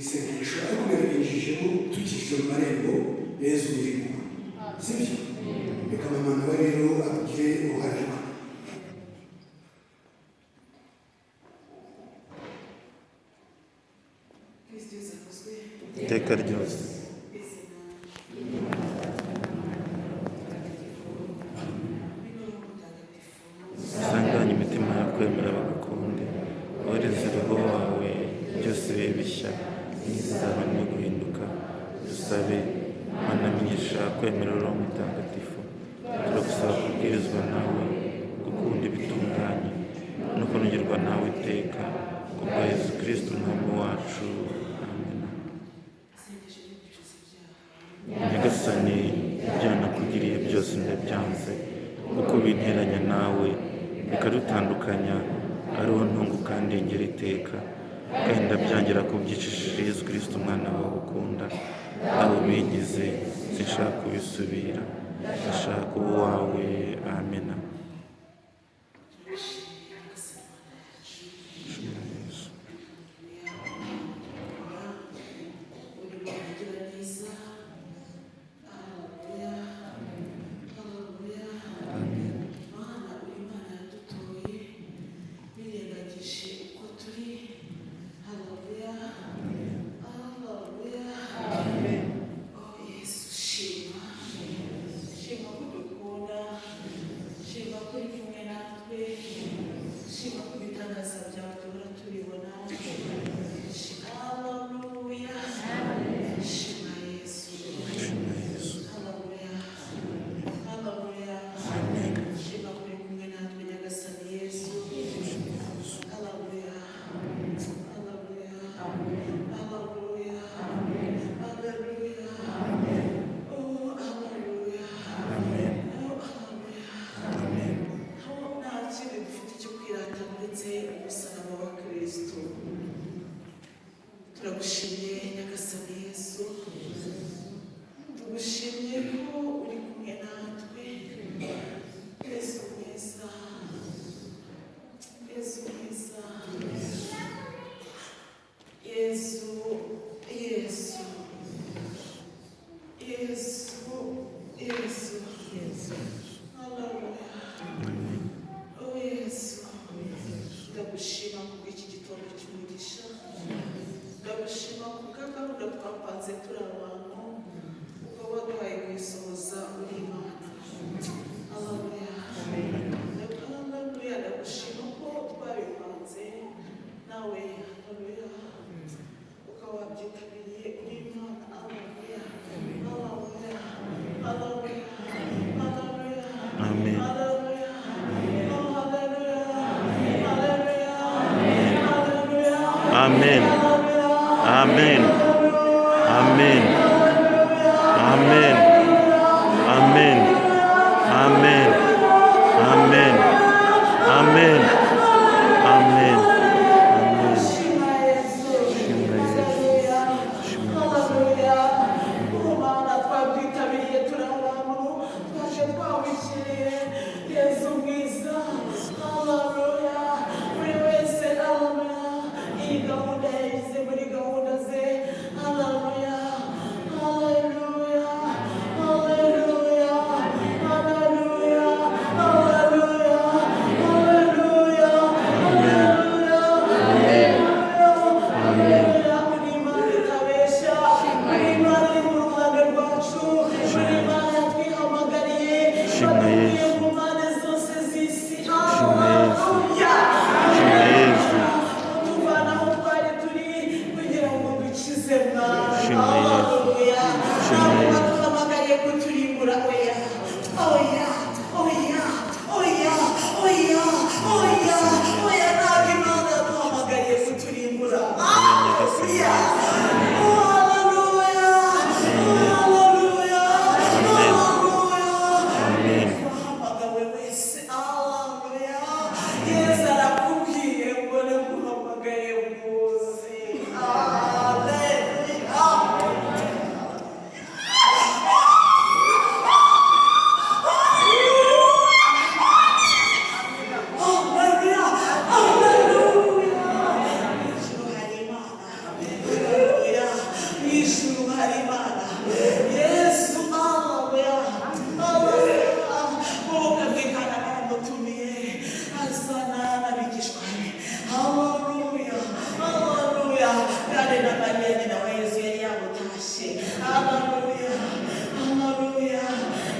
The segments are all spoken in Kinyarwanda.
isengesho ariko yabinyujijemo tukikije mu marembo yezu yirimo sibyo reka mama nawe rero agire uruhare rwe. iteka ryose usanganye imitima yo kwemera bagakunde wohereze roho wawe byose bibe bishya n'izaba no guhinduka dusabe mana migisha kwemera roho mutagatifu turagusaba kubwirizwa nawe gukunda ibitunganye no kunogerwa nawe iteka kubwa Yesu Kristo umwami wacu amen. Nyagasani ibyo nakugiriye byose ndabyanze kuko binteranya nawe bikadutandukanya ariho ntungu kandi ngera iteka kandi ndabyangira kubyicishije Yesu Kristo umwana wawe ukunda aho bingize sinshaka kubisubira ndashaka uwawe amena. Turagushimye Nyagasani Yesu, tugushimye ko uri kumwe natwe. Yesu mwiza, Yesu mwiza, Yesu, Yesu, Yesu, Yesu, Yesu. Haleluya. Oh Yesu, ndagushima kubw'iki gitondo cy'umugisha. Ndagushima kubw'agahunda twapanze turi abantu, ukaba waduhaye kuyisohoza uri Imana. Haleluya. Haleluya, ndagushima ko twabipanze nawe. Haleluya. Ukaba wabyitabiriye uri Imana. Haleluya. Haleluya. Haleluya. Haleluya. Amen. Haleluya. Amen. Amen. Amen. Amen. Amen. Amen. Amen. Amen. Amen. Amen. Shima Yesu. Shima Yesu. Shima Yesu. Umana twabyitabiriye turi abantu twaje twawishimiye Yesu mwiza. Haleluya. Buri wese haleluya. Iyi gahunda yahize muri gahunda ze. Haleluya. Haleluya. Haleluya. Haleluya. Haleluya. Haleluya. Shima Yesu. Shima Yesu. Shima Yesu. Shima Yesu. Amen. Yesu arakubwiye ngo naguhamagaye muzi. Haleluya. Haleluya. Haleluya. Ijuru hari Imana. kandi na Mariya nyina wa Yesu yari yamutashye. Haleluya, haleluya.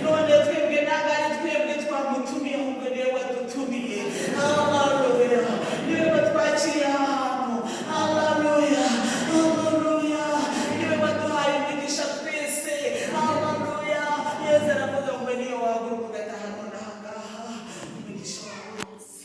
None twebwe ntabwo ari twebwe twamutumiye, ahubwo niwe wadutumiye. Haleluya, niwe watwakiriye ahantu. Haleluya, haleluya. Niwe waduhaye imigisha twese. Haleluya. Yesu aravuga ngo niyo wahaguruka ugataha none aha ngaha, imigisha wawe yose.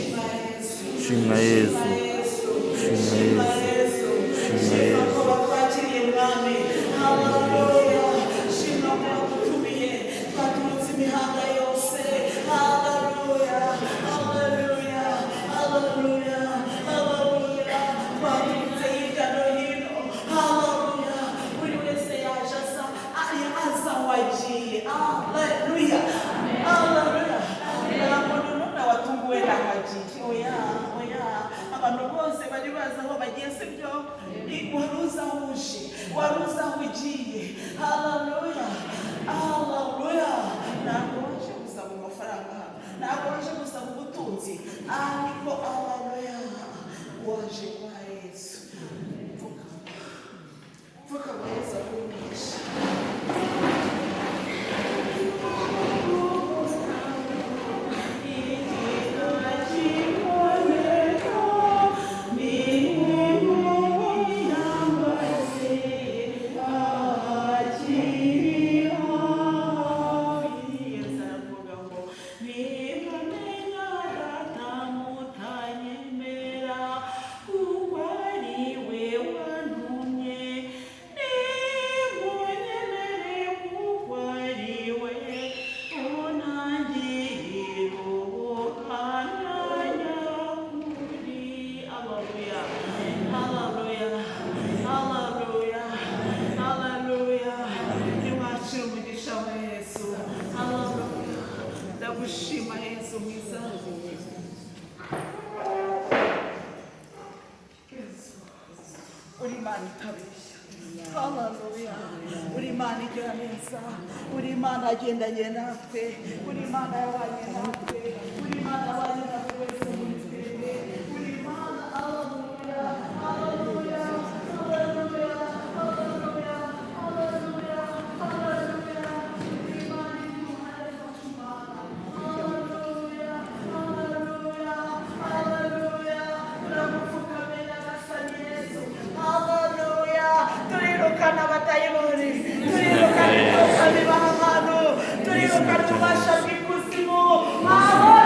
Shima Yesu, shima Yesu, shima Yesu. Twakiriye mwami. Haleluya. Shima ko wadutumiye. Twaturutse imihanda yose. Haleluya, haleluya, haleluya, haleluya. Twaturutse hirya no hino. Haleluya. Buri wese yaje aza wagiye. Haleluya, haleluya. Ntabwo none watunguwe n'akagiye. Oya, oya. Abantu bose bari bazi aho bagiye, sibyo? Wari uzi aho uje, wari uzi aho ugiye. Haleluya, haleluya. Ntabwo waje gusaba amafaranga hano, ntabwo waje gusaba ubutunzi, ariko haleluya waje kwa Yesu. Pfuka kwa Yesu akumisha. Ndagushima Yesu mwiza. Uri Imana itabeshya. Haleluya. Uri Imana igira neza. Uri Imana agendanye natwe. Uri Imana yabanye natwe. Uri Imana yabanye natwe wese muri twebwe. Uri Imana. Haleluya, haleluya, haleluya, haleluya, haleluya, haleluya. Uri Imana iduhaye Imana. Haleluya, haleluya, haleluya. Turamupfukamira Nyagasani Yesu. Haleluya. Turirukana abadayimoni, turirukana imyuka mibi ahantu, turirukana ububasha bw'ikuzimu. Haleluya.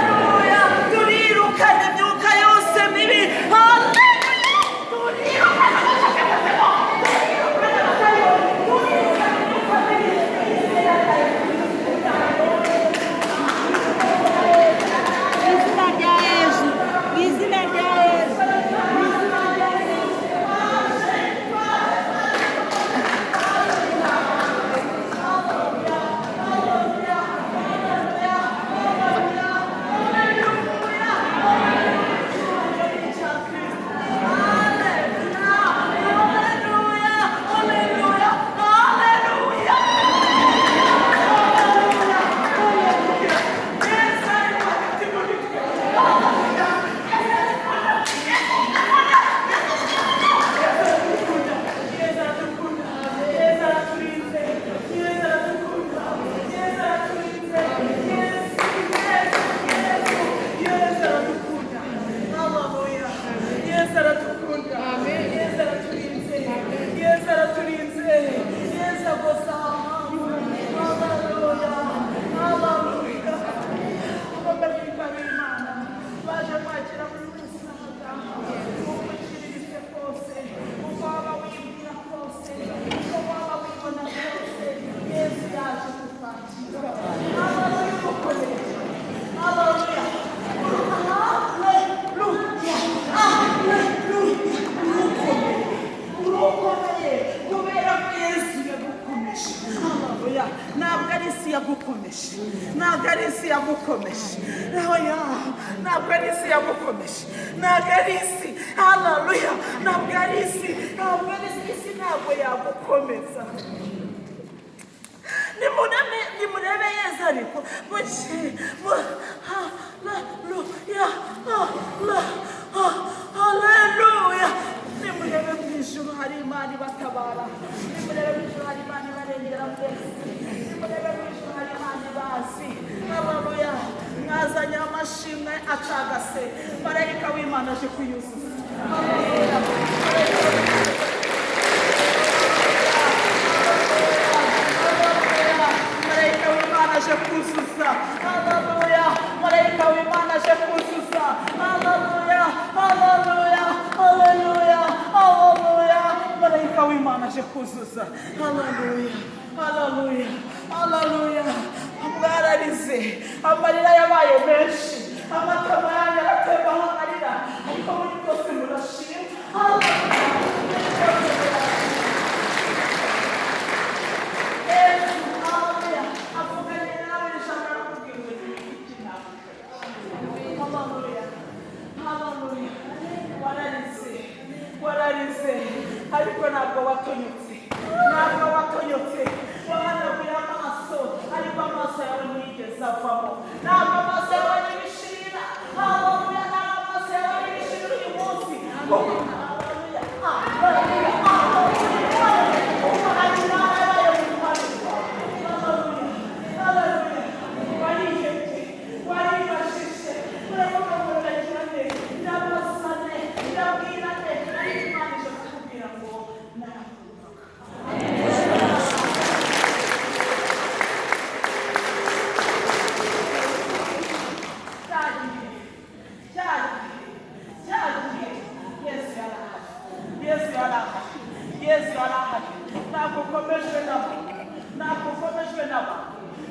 yagukomeje, ntabwo ari isi yagukomeje, ntabwo ari isi yagukomeje, ntabwo ari isi, haleluya, ntabwo ari isi, ntabwo ari isi, ntabwo yagukomeza. Nimurebe Yesu ariko haleluya, nimurebe mu ijuru hari Imana ibatabara, nimurebe mu ijuru hari Imana ibarengera mwese, nimurebe mu ijuru hari Imana ibazi. Haleluya, mwazanye amashimwe acagase, marayika w'Imana aje kuyuzuza. Haleluya, marayika w'Imana aje kuzuza. Haleluya, marayika w'Imana aje kuzuza. Haleluya, haleluya, haleluya, haleluya, marayika w'Imana aje kuzuza. Haleluya, haleluya, haleluya. Mwararize, amarira yabaye menshi, amatama yanyu aratembaho amarira, ariko muri byose murashima. Haleluya, avuganye nawe ijambo arakubwira ngo haleluya, haleluya. Wararize, ariko ntabwo watonyotse, wahanaguye amaso, ariko amaso yawe ntiyigeze avamo, ntabwo amaso yawe n'ibishirira. Haleluya, ntabwo amaso yawe n'ibishirira uyu munsi.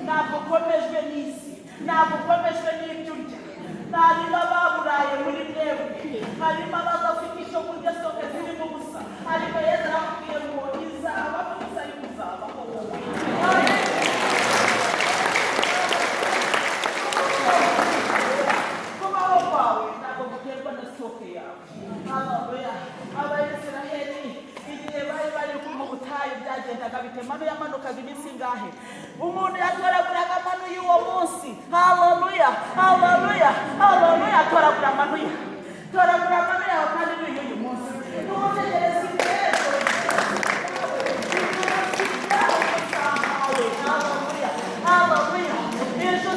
Ntabwo ukomejwe n'isi, ntabwo ukomejwe n'ibyo urya. Harimo ababuraye muri mwebwe, harimo abadafite icyo kurya, soke zirimo ubusa, ariko Yesu arakubwiye ngo izaba mwiza ariko uzabaho wowe. Kubaho kwawe ntabwo guterwa na soke yawe. Haleluya, Abayisiraheli igihe bari mu butayu byagendaga bite? Manu yamanukaga iminsi ingahe? Umuntu yatoraguraga manu y'uwo munsi. Haleluya, haleluya, haleluya, toragura manu yawe kandi n'uyu munsi. Ntutegereze ibyejo, haleluya, haleluya, ejo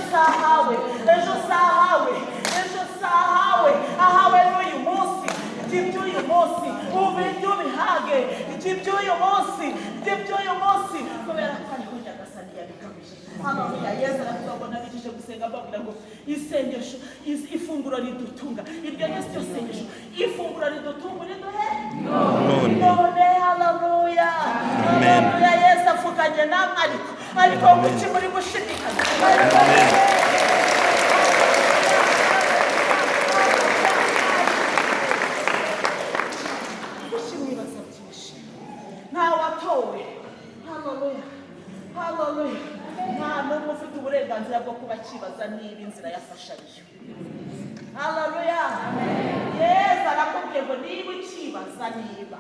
sahawe, ahawe n'uyu munsi. Iby'uyu munsi ubiryo ubihage, iby'uyu munsi kubera ko ariho Nyagasani yabikabije. Haleluya, Yesu aravuga nabigije gusenga mbabwira ngo isengesho, ifunguro ridutunga, iryo ni ryo sengesho, ifunguro ridutunga riduhe none. Haleluya, haleluya, Yesu avuganye namwe ariko kuki muri gushidikanya? Ntawatowe. Haleluya, haleluya, nta n'umwe ufite uburenganzira bwo kuba akibaza niba inzira yafashe ariyo. Haleluya, Yesu arakubwiye ngo niba ukibaza niba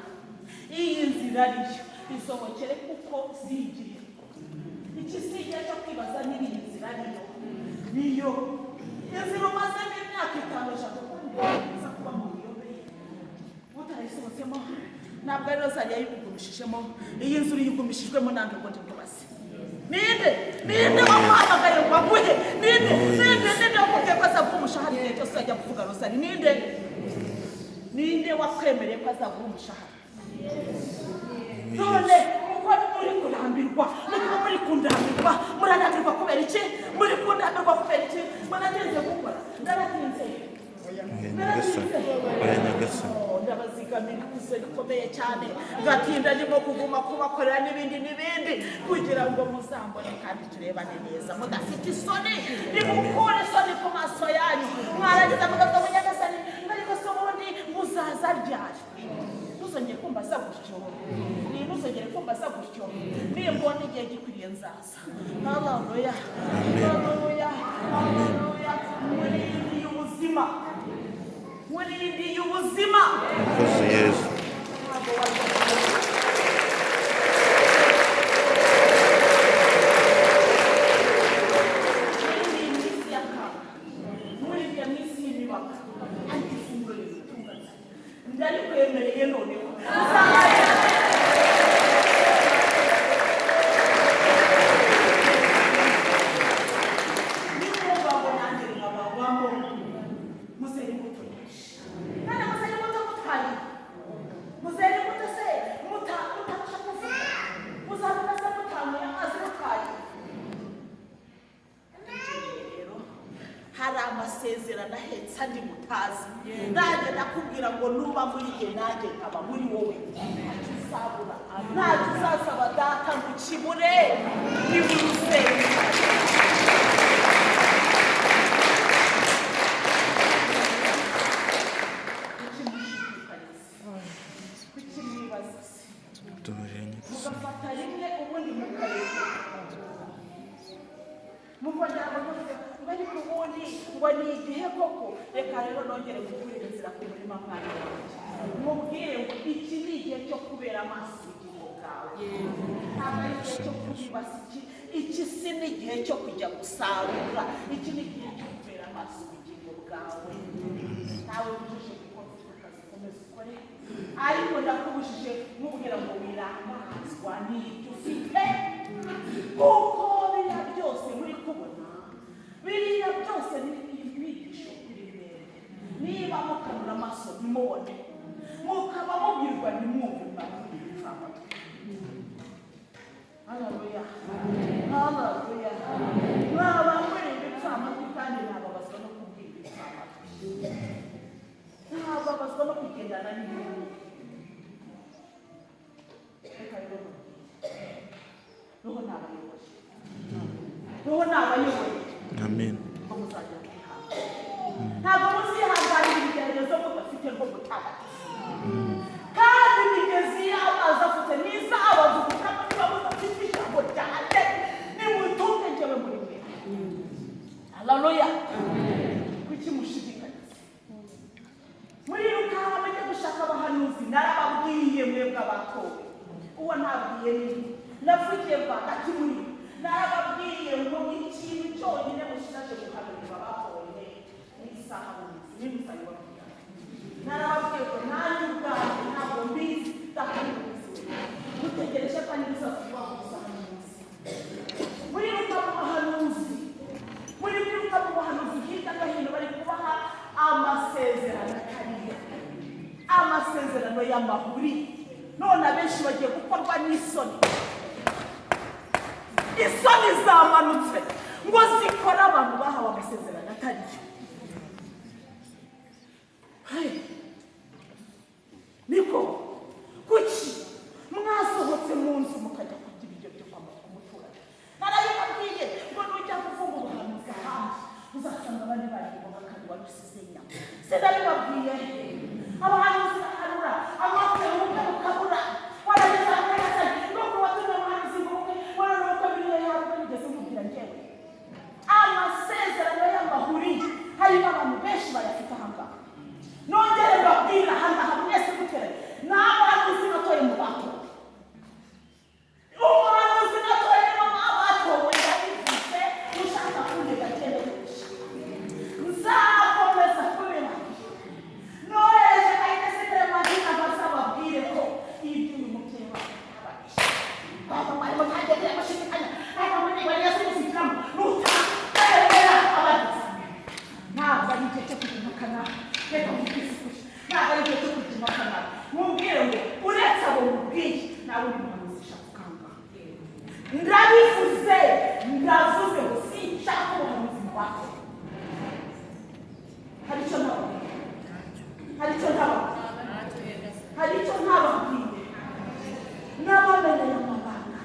iyi nzira ariyo, isohokere kuko zigiye. Iki si igihe cyo kwibaza niba iyi nzira ariyo, niyo inzira umazemo imyaka 5 eshatu uza kuba mu biyobeye utarayisohotsemo. Ntabwo ari Rozari yayigumishijemo, iyi nzu yigumishijwemo ntabwo ngo ndibaze. Ninde wamuhamagaye ngo aguhe? Ninde wakubwiye ko azaguha umushahara igihe cyose ajya kuvuga Rozari? Ninde wakwemereye ko azaguha umushahara? None uko muri kurambirwa, murananirwa kubera iki? Munatinze gukora. Ndaratinze. Ndabazigamira ikuzo rikomeye cyane, ngatinda ndimo kuguma kubakorera n'ibindi kugira ngo muzambone kandi turebane neza mudafite isoni. Nimukure isoni ku maso yanyu, mwarangiza mugaga Nyagasani, ariko se ubundi muzaza ryari? Ntuzongere kumbaza gutyo, nimbona igihe igihe gikwiriye nzaza. Haleluya, haleluya, haleluya. Murindi y'ubuzima, murindi y'ubuzima. Murakoze Yesu. amasezerano ahetse andi mutazi nanjye nakubwira ngo nuba muri jye nanjye nkaba muri wowe ntazabura ntacyo uzasaba data ngo ukibure niba urusenga mugafata rimwe ubundi mukareka mukongera ngo ariko ubundi ngo ni igihe koko reka rero nongere gukurira inzira ku murima mwana mubwire ngo iki ni igihe cyo kubera amaso ubugingo bwawe ntabwo ari igihe cyo kubibasa iki si ni igihe cyo kujya gusarura iki ni igihe cyo kubera amaso ubugingo bwawe nawe wujuje gukora akazi komeza ukore ariko ndakubujije mubwira ngo wirangazwa n'ibyo ufite kuko biriya byose muri kubona biriya byose ni ibigisho kuri mbere niba mukanura amaso ntimubone mukaba mubwirwa ntimwumve mwabwirwa amatwi haleluya haleluya mwabangurira ibipfamatwi kandi ntababazwa no kubwira ibipfamatwi ntababazwa no kugendana n'ibintu reka rero roho n'abayobozi roho n'abayobozi amen ntabwo muzihanganira ibigeragezo mudafite rwo mutagatifu kandi imigezi y'amazi afite n'izabavuguka niba mudafite ijambo ryanjye nimutunge njyewe muri mwe haleluya kuki mushidikanya muri Luka mujye gushaka abahanuzi narababwiye mwebwe abatowe uwo ntabwiye nini navugiye rwagati muri narababwiye ngo ikintu cyonyine mushigaje guhanurira abatowe n'isaha n'imisango narababwiye ngo nanjye ubwanjye ntabwo mbizi ndakaniriza mutegereje kandi bizavuga gusa muri Luka mu bahanuzi muri Luka mu bahanuzi hirya no hino bari kubaha amasezerano atariyo amasezerano y'amahuri none abenshi bagiye gukorwa n'isoni isoni zamanutse ngo zikora abantu bahawe amasezerano atariyo niko kuki mwasohotse mu nzu mukajya kurya ibiryo byo kwa muturage narabibabwiye ngo nujya kuvuga ubuhanuzi ahandi uzasanga abandi baribonga kandi warusize inyama sinabibabwiye abahanuzi bahanura amabwe ubwe mukabura warageza neza no kubatuma abahanuzi ngo ubwe waranuka biriya yawe bigeze mubwira njyewe amasezerano y'amahuri harimo abantu benshi bayafite ahangaha nongere mbabwira ahangaha mwese muteranye n'abahanuzi batoye mu batowe umuhanuzi natoye mu batowe yabivuze ushaka kundega genda nzakomeza kubera nohereje ayitesitere mazina bazababwire ko ibyo uyu mubyeyi wawe ababisha baba mwari mutagendera bashidikanya ariko muri bari yasubizikiramo nutarebera abagize ntabwo ari igihe cyo kugimakana reka mubwisukuje ntabwo ari igihe cyo kugimakana mubwire ngo uretse abo mubwiye nawe uri muhanuzi ushaka ukanga ndabivuze ndavuze ngo sinshaka ubuhanuzi mu bato hari icyo ntababwiye hari icyo ntababwiye n'abamenye amabanga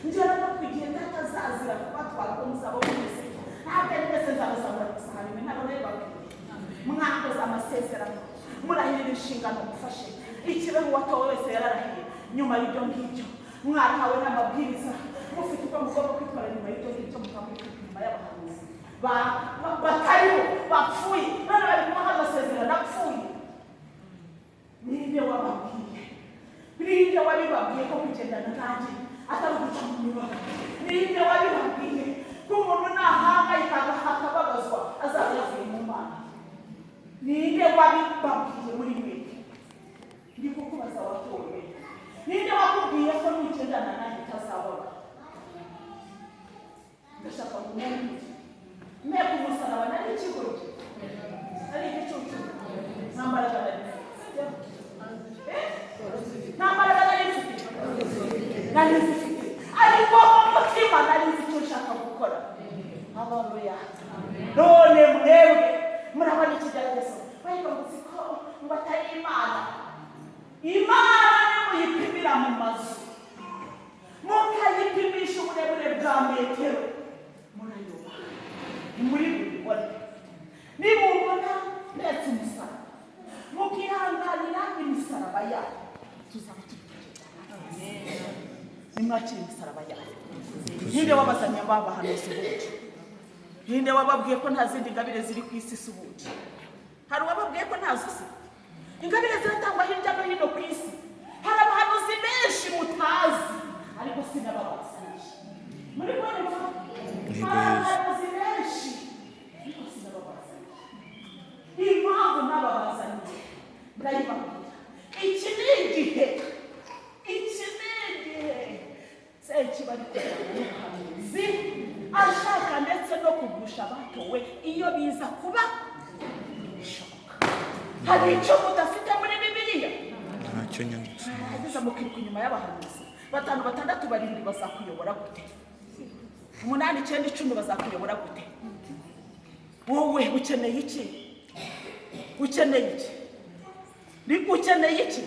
njyewe no kugenda atazazira kubatwara ko muzaba mwese ntabwo ari mwese nzabazabura gusa harimo ntabwo rero babwiye mwakoze amasezerano murahirira inshingano mufashe ikibeho uwatowe wese yararahiye nyuma y'ibyo ngibyo mwarahawe n'amabwiriza mufite uko mugomba kwitwara nyuma y'ibyo ngibyo mukamukwita inyuma y'abahanuzi batariho bapfuye none bari kumuha amasezerano apfuye. Ninde wababwiye? Ninde wabibabwiye ko kugendana nanjye atari uguca mu mibare? Ninde wabibabwiye ko umuntu nahangayika akababazwa azaba yavuye mu Mana? Ninde wabibabwiye muri mwe? Ndi kukubaza watowe. Ninde wakubwiye ko nugendana nanjye utazababara? Ndashaka kumenya mbega umusaraba nari ikigoryi, nari igicucu, nta mbaraga nari mfite, nta mbaraga nari mfite, ariko mu mutima nari nzi icyo nshaka gukora. Haleluya. None mwebwe murabona ikigeragezo ariko muzi ko ngo atari Imana. Imana nimuyipimira mu mazu mukayipimisha uburebure bwa metero murayoba muri bubibone. Nimubona ndetse umusaraba mukihanganira imisaraba yayo tuzaba tubitegeka. Nimwakira imisaraba yayo. Ninde wabazanye abahanuzi ubundi? Ninde wababwiye ko nta zindi ngabire ziri ku isi ubundi? Hari uwababwiye ko ntazo se? Ingabire ziratangwa hirya no hino ku isi. Hari abahanuzi benshi mutazi ariko sinababazanye. Muri bone abahanuzi benshi ariko sinababazanye. Impamvu nababazanye ndayibabwira. Iki ni igihe sekibari kuhanuzi ashaka ndetse no kugusha abatowe iyo biza kuba bishoboka. Hari icyo mudafite muri Bibiliya? Ntacyo nyamutse. Ageza mukiruka inyuma y'abahanuzi 5, 6, 7 bazakuyobora gute? 8, 9, 10 bazakuyobora gute? Wowe ukeneye iki? Ukeneye iki?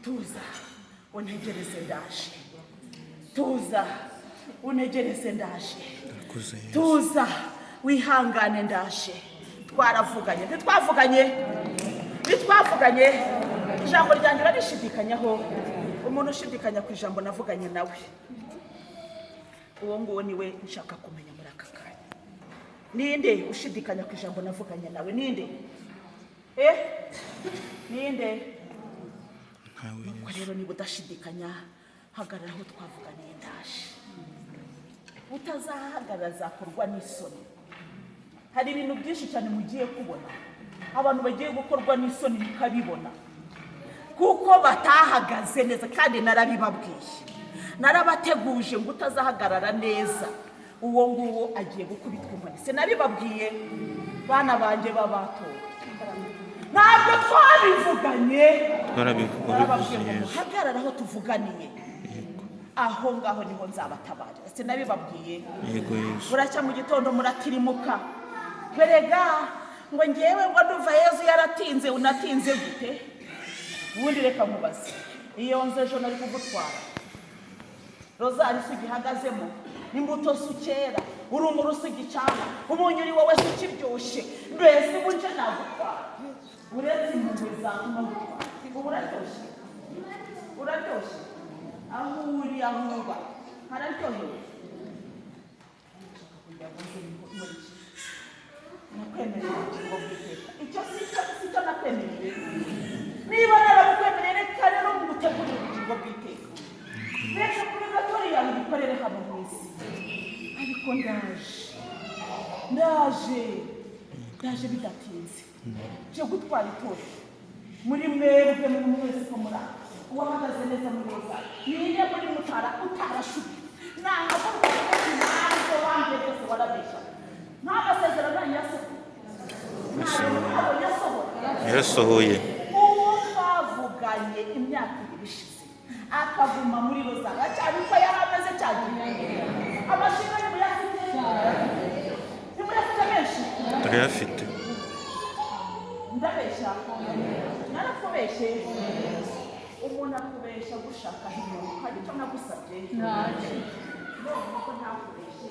Tuza untegereze ndaje. Tuza untegereze ndaje. Tuza wihangane ndaje. Twaravuganye ntitwavuganye ijambo ryanjye barishidikanyaho. Umuntu ushidikanya ku ijambo navuganye nawe uwo nguwo niwe nshaka kumenya muri aka kanya. Ninde ushidikanya ku ijambo navuganye nawe? Ninde? Ninde? Nuko rero niba udashidikanya hagarara aho twavuganiye ndaje. Utazahagarara azakorwa n'isoni. Hari ibintu byinshi cyane mugiye kubona abantu bagiye gukorwa n'isoni mukabibona kuko batahagaze neza, kandi narabibabwiye, narabateguje ngo utazahagarara neza uwo nguwo agiye gukubitwa inkoni. Sinabibabwiye bana banjye b'abatowe? Ntabwo twabivuganye. Hagarara aho tuvuganiye, aho ngaho niho nzabatabarira. Sinabibabwiye? Yego Yesu. Buracya mu gitondo muratirimuka berega ngo ngewe ngo nduva Yesu yaratinze. Unatinze gute? Ubundi reka mubaze, iyo nze ejo nari kugutwara rozari sigihagazemo n'imbuto sukera urumuri usugicana umunyu uri wowe sukiryoshye mbese bunje nagutwara uretse impuhwe zatuma gutwara. Uraryoshye aho uri aho uba hararyohewe. Nakwemerera ubugingo bw'iteka. Icyo si cyo nakwemereye. Niba narabukwemereye reka rero ngutegurire ubugingo bw'iteka. Reka kuri gatori yawe ubikorere hano mu isi. Ariko ndaje bidatinze. Cyo gutwara itorero muri mwebwe mwese ko muri uwahagaze neza muri roza. Ninde muri mutara utarashubi? Nahavuga ko ntabwo wanje byose warabesha. N'amasezerano yarasohoye. Uwo twavuganye imyaka 2 ishize akaguma muri roza cyane ko yarameze cyane. Amashinga ni muyafite menshi. Turayafite. Ndabesha narakubeshe. Umuntu akubesha gushaka inyungu. Hari icyo nagusabye? Ntaje. None ko ntakubeshe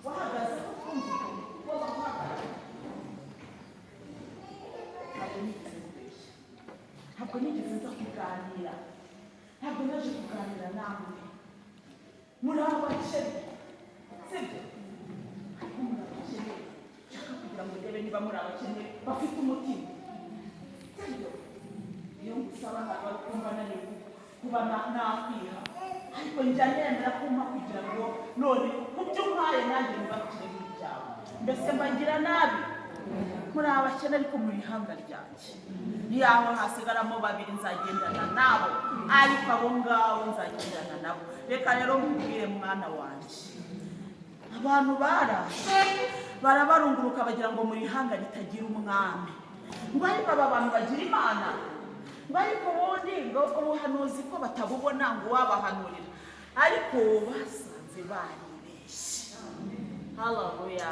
wahagaze kumvikana woza guhagarara. Ntabwo nigeze nza kuganira ntabwo naje kuganira namwe muri abakene sibyo ariko muri abakene nshaka kugira ngo ndebe niba muri abakene bafite umutima sibyo iyo ngusaba ntabwo ari kumva naniwe kuba nakwiha ariko njya nemera kumpa kugira ngo none mu byo umpaye nanjye nubakire n'ibyawe mbese mbagira nabi muri abakene ariko muri ihanga ryanjye niyaho hasigaramo babiri nzagendana nabo ariko abo ngabo nzagendana nabo reka rero nkubwire mwana wanjye abantu barabarunguruka bagira ngo muri ihanga ritagira umwami ngo ariko aba bantu bagira imana ngo ariko ubundi ngo ubuhanuzi ko batabubona ngo wabahanurira ariko basanze baribeshye. Haleluya.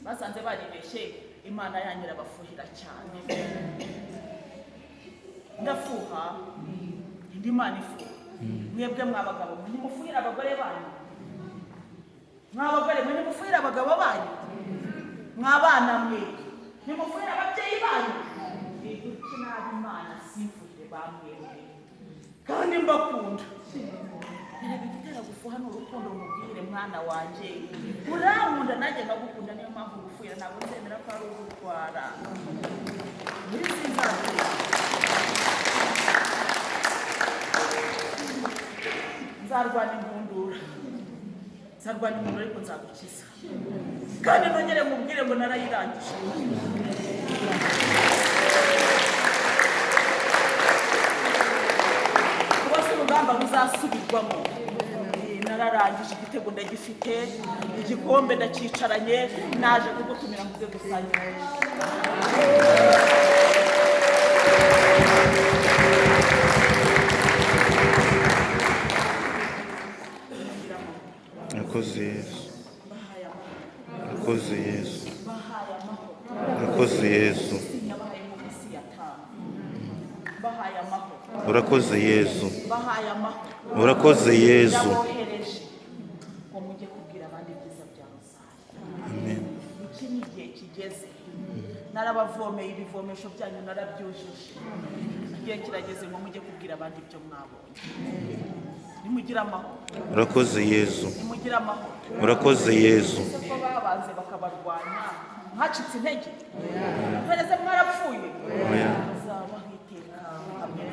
Basanze baribeshye imana yanyu irabafuhira cyane. Ndafuha indi mana ifuha. Mwebwe mwabagabo ntimufuhira abagore banyu, mwabagore ntimufuhira abagabo banyu, mwabana mwe ntimufuhira ababyeyi banyu. Nabi imana simfuhire bamwemwe kandi mbakunda. Nabigitera gufuha n'urukundo mubwire mwana wanje urankunda nanjye nkagukunda, niyo mpamvu gufuhira ntabwo nzemera ko ari ugutwara muri nzarwana impundura ariko nzagukiza kandi nongere mubwire ngo narayirangije. Urugamba ruzasubirwamo. Nararangije igitego ndagifite, igikombe ndakicaranye, naje kugutumira ngo uze gusangira. Urakoze Yesu, urakoze Yesu, urakoze Yesu, urakoze Yesu, urakoze Yesu. Ngo mujye kubwira abandi ibyiza bya Messiah. Amen. Iki ni igihe kigeze. Narabavomeye ibivomesho byanyu narabyujuje. Igihe kirageze ngo mujye kubwira abandi ibyo mwabonye. Nimugira amahoro. Urakoze Yesu, nimugira amahoro. urakoze Yesu. Ko babanze bakabarwanya hacitse intege. Mwereze mwarapfuye. Oya. Azabaho iteka hamwe